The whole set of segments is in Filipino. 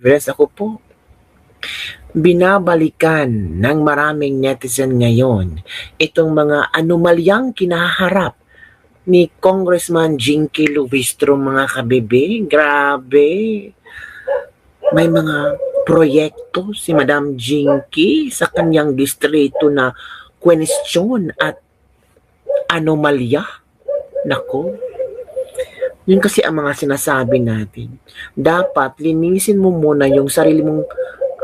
Whereas ako po, binabalikan ng maraming netizen ngayon itong mga anomalyang kinaharap ni Congressman Jinky Luistro, mga kabibi. Grabe. May mga proyekto si Madam Jinky sa kanyang distrito na question at anomalya. Nako. Yun kasi ang mga sinasabi natin. Dapat linisin mo muna yung sarili mong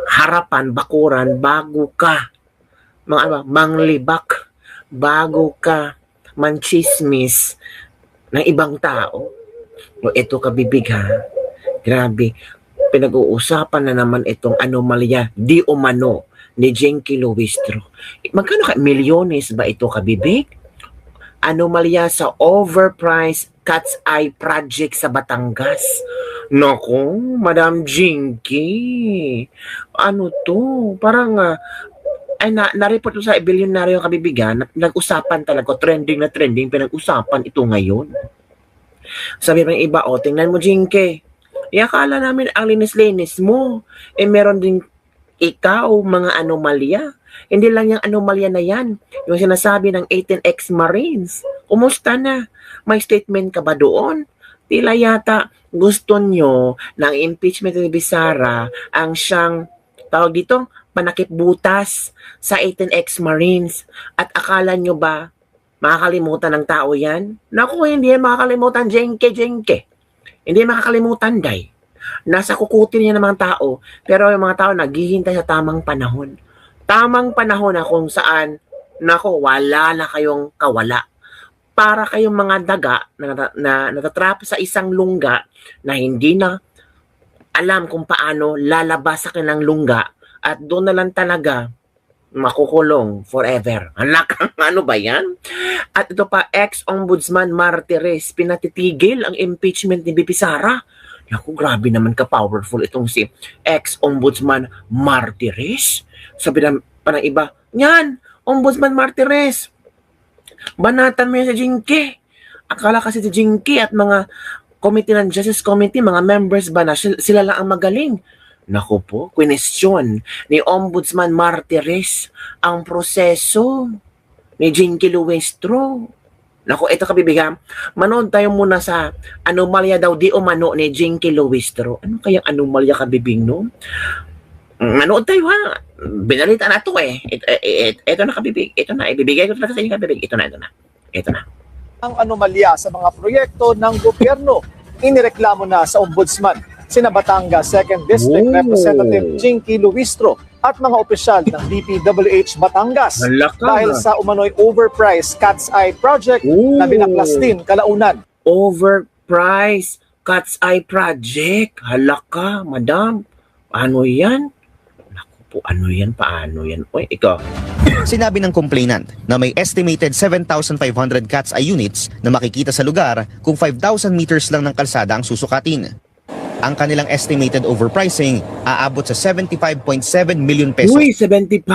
harapan, bakuran, bago ka manglibak, bago ka manchismis ng ibang tao. O ito kabibig ha. Grabe. Pinag-uusapan na naman itong anomalya di umano ni Jinky Luistro. Magkano ka? Milyones ba ito kabibig? Anomalya sa overpriced Cat's Eye project sa Batangas. Naku, Madam Jinky. Ano to? Parang na-report sa bilyonaryo kabibigan, nag-usapan talaga, trending na trending, pinag-usapan ito ngayon. Sabi ng iba, tingnan mo Jinky, akala namin ang linis-linis mo, meron din ikaw mga anomalya. Hindi lang yung anomalya na yan, yung sinasabi ng 18 Marines. Kumusta na? May statement ka ba doon? Tila yata gusto nyo ng impeachment ni Bisara ang siyang, tawag dito, panakip butas sa 18 Marines. At akala nyo ba makakalimutan ng tao yan? Naku, hindi yan makakalimutan, Jenke. Hindi makakalimutan, day. Nasa kukutin niya ng mga tao, pero yung mga tao naghihintay sa tamang panahon. Tamang panahon na kung saan, naku, wala na kayong kawala. Para kayong mga daga na natatrap sa isang lungga na hindi na alam kung paano lalabas sa kanilang lungga at doon na lang talaga makukulong forever. Ano ba yan? At ito pa, ex-ombudsman Martires, pinatitigil ang impeachment ni BP Sara. Naku, grabe naman ka-powerful itong si ex-ombudsman Martires. Sabi pa ng iba, yan, Ombudsman Martires, banatan mo yan si Jinky. Akala kasi si Jinky at mga committee ng Justice Committee, mga members ba na sila lang ang magaling. Naku po, question ni Ombudsman Martires ang proseso ni Jinky Luistro. Naku, ito kabibigan, manood tayo muna sa anomalya daw di umano ni Jinky Luistro. Ano kayang anomalya kabibing, no? Manood tayo ha. Binalita na ito eh. Ito na kabibig. Ito na. Ibibigay ko talaga sa inyo kabibig. Ito na. Ang anomalya sa mga proyekto ng gobyerno, inireklamo na sa ombudsman sina Batangas 2nd District Representative Jinky Luistro at mga opisyal ng DPWH Batangas dahil sa umano'y overpriced Cat's Eye project na binaklas din kalaunan. Overpriced Cat's Eye project? Halaka, madam. Ano yan? Naku po, ano yan? Paano yan? Oy, ikaw. Sinabi ng complainant na may estimated 7,500 Cat's Eye units na makikita sa lugar kung 5,000 meters lang ng kalsada ang susukatin. Ang kanilang estimated overpricing aabot sa 75.7 million pesos. Uy, 75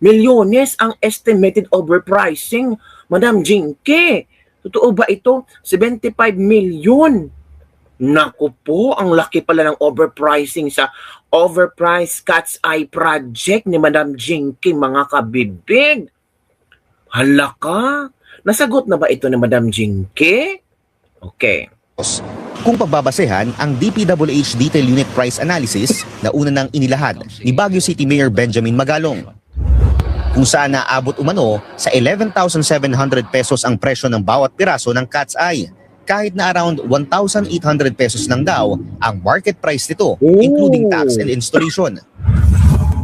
milyones ang estimated overpricing, Madam Jinky. Totoo ba ito? 75 milyon. Naku po, ang laki pala ng overpricing sa overpriced Cat's Eye project ni Madam Jinky, mga kabibig. Halaka, nasagot na ba ito ni Madam Jinky? Okay. Kung pagbabasehan ang DPWH Detail Unit Price Analysis na una nang inilahad ni Baguio City Mayor Benjamin Magalong, kung saan naabot umano sa 11,700 pesos ang presyo ng bawat piraso ng Cat's Eye, kahit na around 1,800 pesos lang daw ang market price nito, including tax and installation.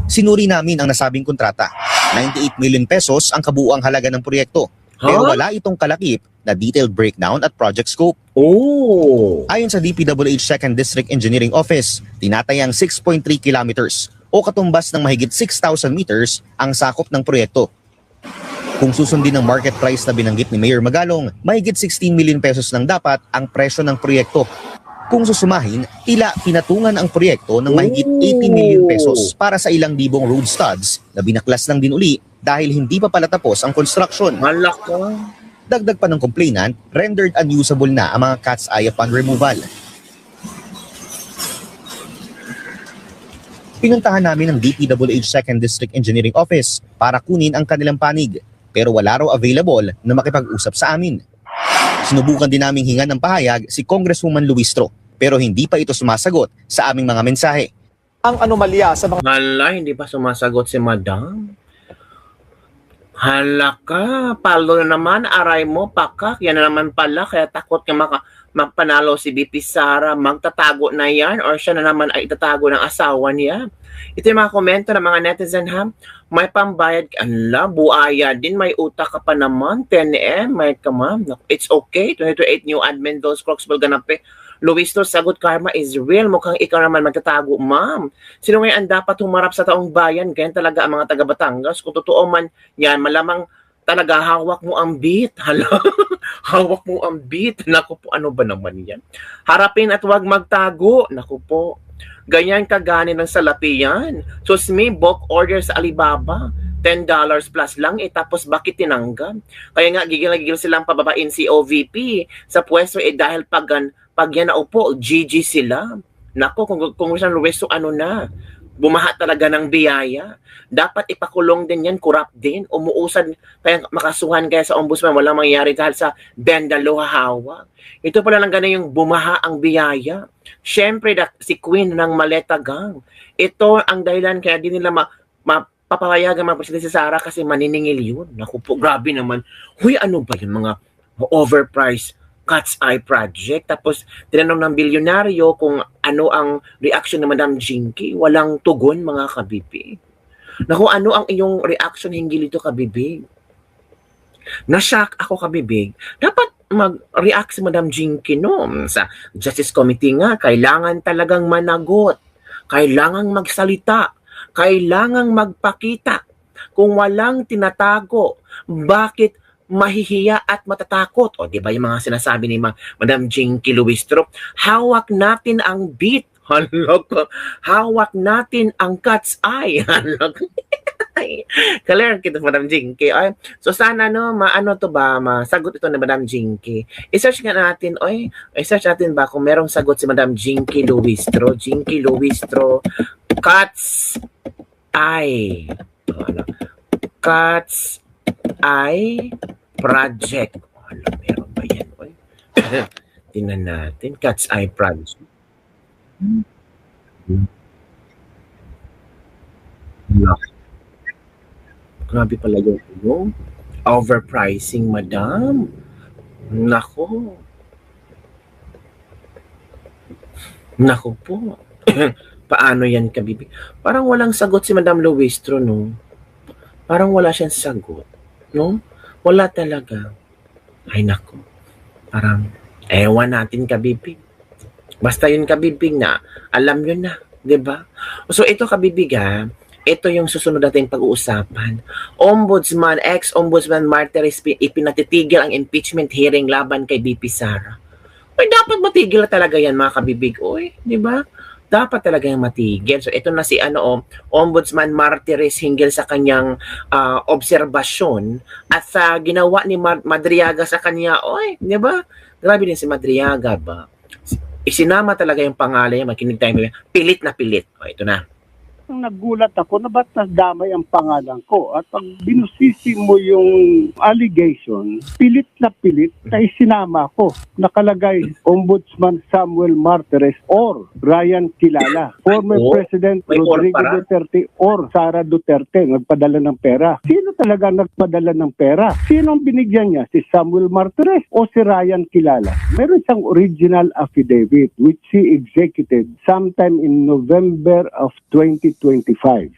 Sinuri namin ang nasabing kontrata. 98 million pesos ang kabuuang halaga ng proyekto, pero wala itong kalakip na detailed breakdown at project scope. Ayon sa DPWH 2nd District Engineering Office, tinatayang 6.3 kilometers o katumbas ng mahigit 6,000 meters ang sakop ng proyekto. Kung susundin ang market price na binanggit ni Mayor Magalong, mahigit 16 million pesos lang dapat ang presyo ng proyekto. Kung susumahin, tila pinatungan ang proyekto ng mahigit 80 million pesos para sa ilang libong road studs na binaklas lang din uli dahil hindi pa pala tapos ang construction. Malaka. Dagdag pa ng complainant, rendered unusable na ang mga Cat's Eye upon removal. Pinuntahan namin ang DPWH 2nd District Engineering Office para kunin ang kanilang panig, pero wala raw available na makipag-usap sa amin. Sinubukan din naming hingan ng pahayag si Congresswoman Luistro, pero hindi pa ito sumasagot sa aming mga mensahe. Ang anomalya sa mga Hala, hindi pa sumasagot si Madam. Hala ka, palo na naman, aray mo, pakak. Yan na naman pala, kaya takot ka magpanalo si BP Sara. Magtatago na yan or siya na naman ay itatago ng asawa niya. Ito yung mga komento ng mga netizen ha. May pambayad, ala, buaya din, may utak ka pa naman, 10M, may ka ma'am. It's okay, 2028 new admin, those crooks will ganape. Luistro, sagot karma is real. Mukhang ikaw naman magtatago, ma'am. Sino ngayon ang dapat humarap sa taong bayan? Ganyan talaga ang mga taga Batangas. Kung totoo man yan, malamang talaga hawak mo ang beat. Hala, hawak mo ang beat. Naku po, ano ba naman yan? Harapin at huwag magtago. Naku po, ganyan kagani ng salapi yan. So, may bulk order sa Alibaba. $10 plus lang tapos bakit tinanggal? Kaya nga gigil silang pababain si OVP sa pwesto dahil pag yan naupo, GG sila. Nako, kung Luis, so ano na, bumaha talaga ng biyaya. Dapat ipakulong din yan, corrupt din, umuusad, kaya makasuhan kaya sa ombudsman, walang mangyayari dahil sa bendalo hawak. Ito pala lang ganun yung bumaha ang biyaya. Siyempre, si Queen ng Maleta Gang. Ito ang dahilan kaya di nila papayagan mga presidente si Sara kasi maniningil yun. Naku po, grabe naman. Huy, ano ba yung mga overpriced Cat's Eye Project? Tapos, tinanong ng bilyonaryo kung ano ang reaction ni Madam Jinky. Walang tugon, mga kabibig. Naku, ano ang iyong reaction hinggil ito, kabibig? Na-shock ako, kabibig. Dapat mag-react si Madam Jinky, no? Sa Justice Committee nga, kailangan talagang managot. Kailangang magsalita. Kailangang magpakita. Kung walang tinatago, bakit mahihiya at matatakot? O, di ba yung mga sinasabi ni Madam Jinky Luistro? Hawak natin ang beat. Halak. Hawak natin ang Cat's Eye. Halak. Kaler kita Madam Jinky. Ay, so sana maano to ba, masagot ito ni Madam Jinky. I-search nga natin, i-search natin ba kung merong sagot si Madam Jinky Luistro. Jinky Luistro, Cat's Eye. Cat's Eye Project. Alam, meron ba yan? Tingnan natin. Cat's Eye Project. Grabe pala yung overpricing, madam. Nako. Nako po. Paano yan, kabibig? Parang walang sagot si Madam Luistro, no? Parang wala siyang sagot, no? Wala talaga. Ay, nako. Parang, ewan natin, kabibig. Basta yun, kabibig na, alam yun na, di ba? So, ito, kabibig, ito yung susunod natin pag-uusapan. Ombudsman, ex-Ombudsman Martires, ipinatitigil ang impeachment hearing laban kay BP Sara. Ay, dapat matigil talaga yan, mga kabibig. Oy, di ba? Dapat talaga yung matigil. So, ito na si Ombudsman Martires hinggil sa kanyang obserbasyon at sa ginawa ni Madriaga sa kanya. Oy, di ba? Grabe din si Madriaga ba? Isinama talaga yung pangalan niya. Makinig tayo. Pilit na pilit. O, ito na. Nagulat ako na ba't nasdamay ang pangalan ko? At pag binusisi mo yung allegation, pilit na isinama ko. Nakalagay, Ombudsman Samuel Martires or Ryan Kilala, former President Rodrigo Duterte or Sara Duterte, nagpadala ng pera. Sino talaga nagpadala ng pera? Sino ang binigyan niya? Si Samuel Martires o si Ryan Kilala? Meron siyang original affidavit which he executed sometime in November of 2025.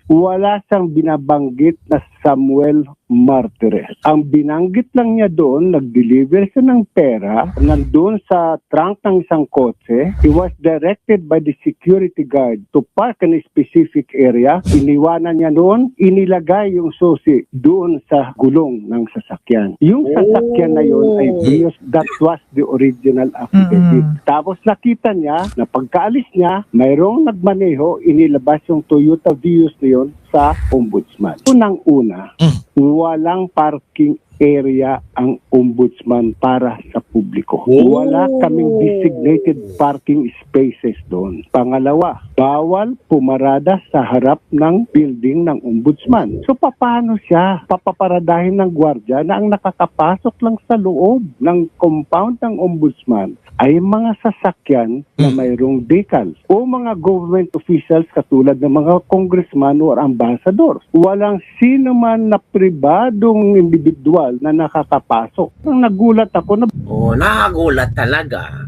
Wala siyang binabanggit na Samuel Martires. Ang binanggit lang niya doon, nag-deliver siya ng pera, nandun sa trunk ng isang kotse. He was directed by the security guard to park in a specific area. Iniwanan niya noon, inilagay yung susi doon sa gulong ng sasakyan. Yung sasakyan na yun ay Vios, that was the original affidavit. Tapos nakita niya na pagkaalis niya, mayroong nagmaneho, inilabas yung Toyota Toyota Vios na yun sa ombudsman. Unang-una, walang parking area ang ombudsman para sa publiko. Oh. Wala kaming designated parking spaces doon. Pangalawa, bawal pumarada sa harap ng building ng ombudsman. So paano siya papaparadahin ng gwardiya na ang nakakapasok lang sa loob ng compound ng ombudsman ay mga sasakyan na mayroong decal o mga government officials katulad ng mga congressman o ambassador. Walang sino man na pribadong individual na nakakapasok. Nang nagulat ako na Nakagulat talaga.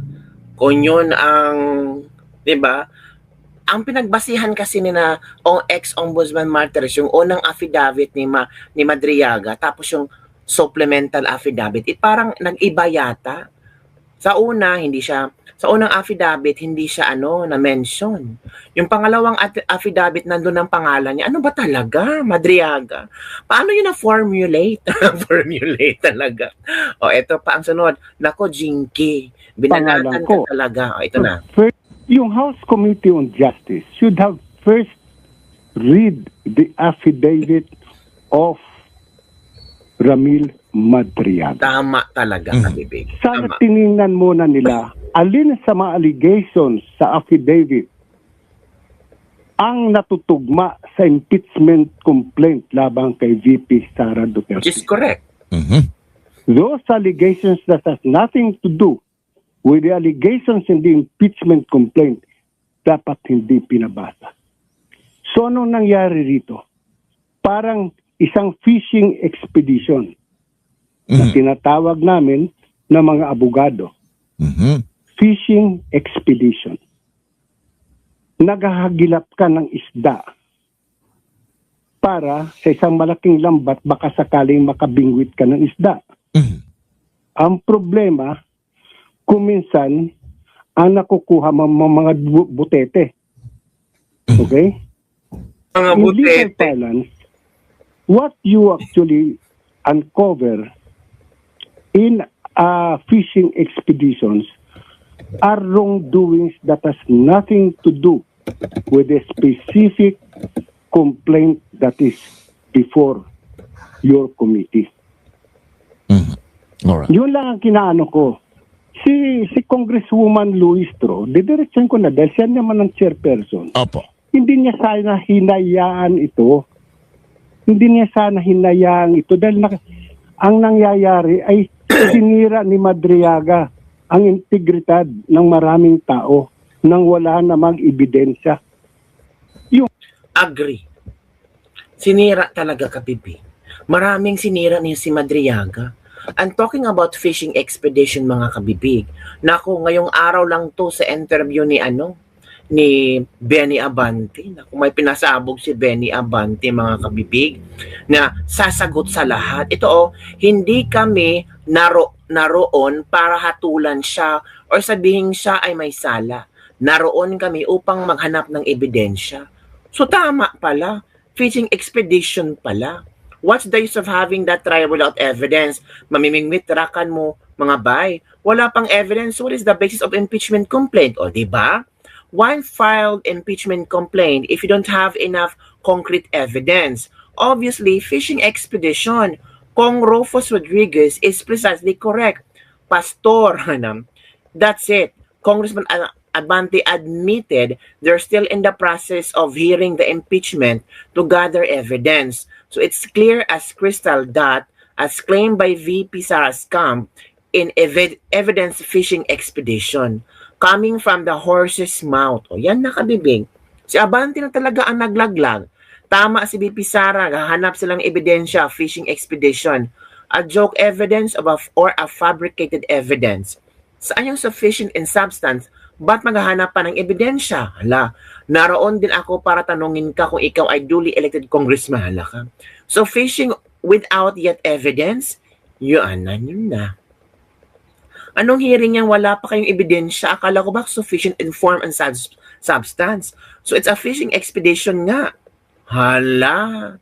Kung yun ang, di ba, ang pinagbasihan kasi ni na ex-ombudsman Martires, yung unang affidavit ni Madriaga, tapos yung supplemental affidavit, parang nag-iba yata. Sa unang affidavit, hindi siya na-mention. Yung pangalawang affidavit, nandun ang pangalan niya. Ano ba talaga, Madriaga? Paano yun na-formulate? Formulate talaga. Ito pa ang sunod. Nako, Jinky. Binanatan Pangalan ko. ka talaga. Ito na. first, yung House Committee on Justice should have first read the affidavit of Ramil Madriaga. Tama talaga, kabibig. Sana Tama. tiningnan muna nila alin sa mga allegations sa affidavit ang natutugma sa impeachment complaint labang kay VP Sara Duterte. Which is correct. Those allegations that has nothing to do with the allegations in the impeachment complaint dapat hindi pinabasa. So anong nangyari rito? Parang isang fishing expedition na tinatawag namin ng mga abogado. Fishing expedition. Naghahagilap ka ng isda para sa isang malaking lambat baka sakaling makabingwit ka ng isda. Ang problema, kuminsan, ang nakukuha mga butete. Okay? Mga In legal butete. parlance, what you actually uncover in fishing expeditions are wrongdoings that has nothing to do with a specific complaint that is before your committee. Alright. Yun lang ang kinaano ko. Si Congresswoman Luistro, didiretsan ko na dahil siya naman ang chairperson. Opo. Hindi niya sana hinayaan ito. Hindi niya sana hinayaan ito dahil ang nangyayari ay sinira ni Madriaga ang integridad ng maraming tao nang wala namang ebidensya. Agree. Sinira talaga, kabibi. Maraming sinira niya si Madriaga. I'm talking about fishing expedition, mga kabibig. Naku, ngayong araw lang to sa interview ni Benny Abante. Naku, may pinasabog si Benny Abante, mga kabibig, na sasagot sa lahat. Ito, hindi kami naroon para hatulan siya or sabihin siya ay may sala. Naroon kami upang maghanap ng ebidensya. So tama pala, fishing expedition pala. What's the use of having that trial without evidence? Mamimingwit-rakan mo, mga bay. Wala pang evidence, what is the basis of impeachment complaint? O, diba? Why filed impeachment complaint if you don't have enough concrete evidence? Obviously, fishing expedition. Kong Rufus Rodriguez is precisely correct. Pastor, that's it. Congressman Abante admitted they're still in the process of hearing the impeachment to gather evidence. So it's clear as crystal that, as claimed by VP Sara's camp, in evidence fishing expedition, coming from the horse's mouth. O yan, nakabibig. Si Abante na talaga ang naglaglag. Tama si VP Sara, hahanap silang ebidensya, fishing expedition. A joke evidence or a fabricated evidence. Saan yung sufficient in substance? Ba't maghahanap pa ng ebidensya? Hala, naroon din ako para tanungin ka kung ikaw ay duly elected congressman. Hala ka. So fishing without yet evidence? Yun na. Anong hearing yan? Wala pa kayong ebidensya? Akala ko ba sufficient in form and substance? So it's a fishing expedition nga. Hala.